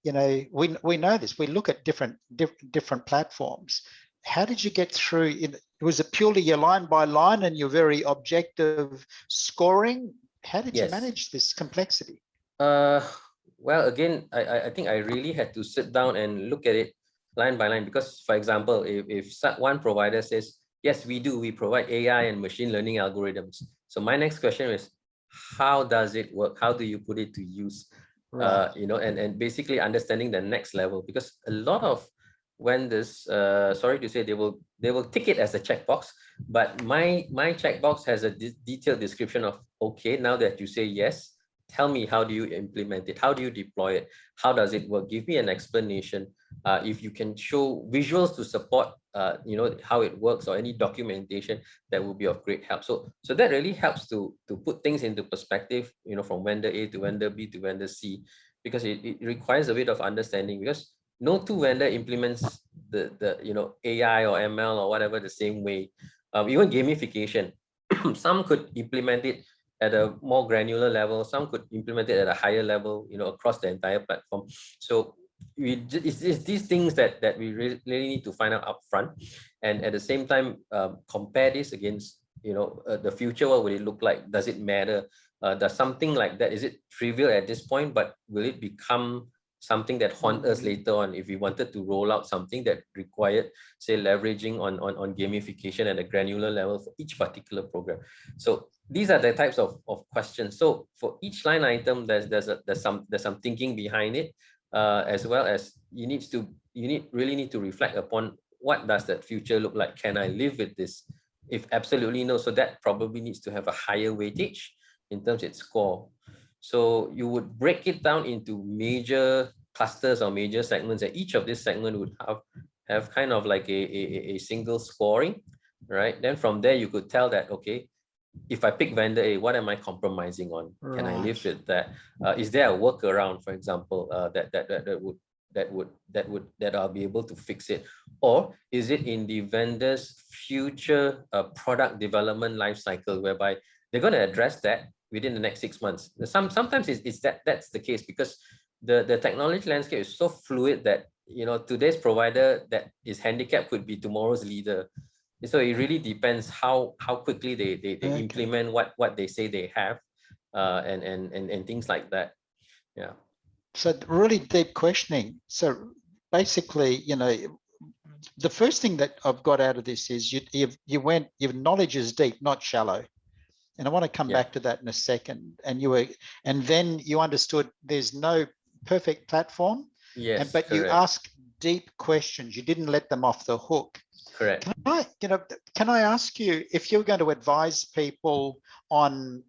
we know this. We look at different platforms. How did you get through? Was it purely your line by line and your very objective scoring? How did you Yes. manage this complexity? Well, again, I think I really had to sit down and look at it line by line, because, for example, if one provider says, yes, we provide AI and machine learning algorithms. So my next question is, how does it work? How do you put it to use? Right. And basically understanding the next level, because a lot of vendors, sorry to say, they will tick it as a checkbox, but my checkbox has a detailed description of, okay, now that you say yes, tell me, how do you implement it? How do you deploy it? How does it work? Give me an explanation. If you can show visuals to support, how it works, or any documentation, that will be of great help. So that really helps to put things into perspective, from vendor A to vendor B to vendor C, because it requires a bit of understanding, because no two vendor implements the AI or ML or whatever the same way. Even gamification, some could implement it at a more granular level, some could implement it at a higher level, across the entire platform. So it's these things that we really need to find out upfront, and at the same time, compare this against the future. What will it look like? Does it matter? Does something like that, is it trivial at this point, but will it become something that haunt us later on, if we wanted to roll out something that required, say, leveraging on gamification at a granular level for each particular program? So these are the types of questions. So for each line item, there's some thinking behind it, as well as you really need to reflect upon, what does that future look like? Can I live with this? If absolutely no, so that probably needs to have a higher weightage in terms of its score. So you would break it down into major clusters or major segments, and each of these segments would have kind of like a single scoring, right? Then from there you could tell that, okay, if I pick vendor A, what am I compromising on? Can I live with that? Is there a workaround, for example, that I'll be able to fix it? Or is it in the vendor's future product development life cycle, whereby they're going to address that within the next 6 months? Sometimes that's the case, because the technology landscape is so fluid that today's provider that is handicapped could be tomorrow's leader. So it really depends how quickly they implement what they say they have, and things like that. Yeah. So really deep questioning. So basically, the first thing that I've got out of this is your knowledge is deep, not shallow. And I want to come back to that in a second. And then you understood there's no perfect platform. Yes, but correct. You ask deep questions. You didn't let them off the hook. Correct. Can I ask you, if you're going to advise people on,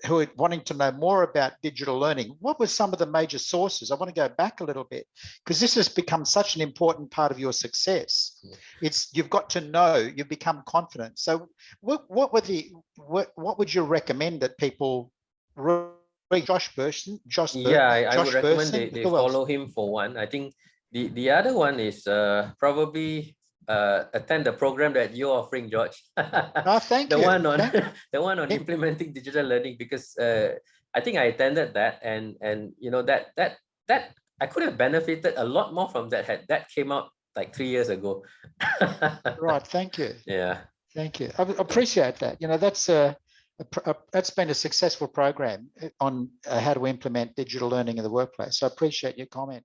who are wanting to know more about digital learning, what were some of the major sources? I want to go back a little bit, because this has become such an important part of your success. You've got to know, you've become confident. So what would you recommend that people read? Josh Bersin? Yeah, I would recommend they follow him for one. I think the other one is probably attend the program that you're offering, George. Oh, thank you. The one on implementing digital learning, because I think I attended that, and that I could have benefited a lot more from that had that came out like 3 years ago. Right. Thank you. Yeah. Thank you. I appreciate that. That's been a successful program on how to implement digital learning in the workplace. So I appreciate your comment.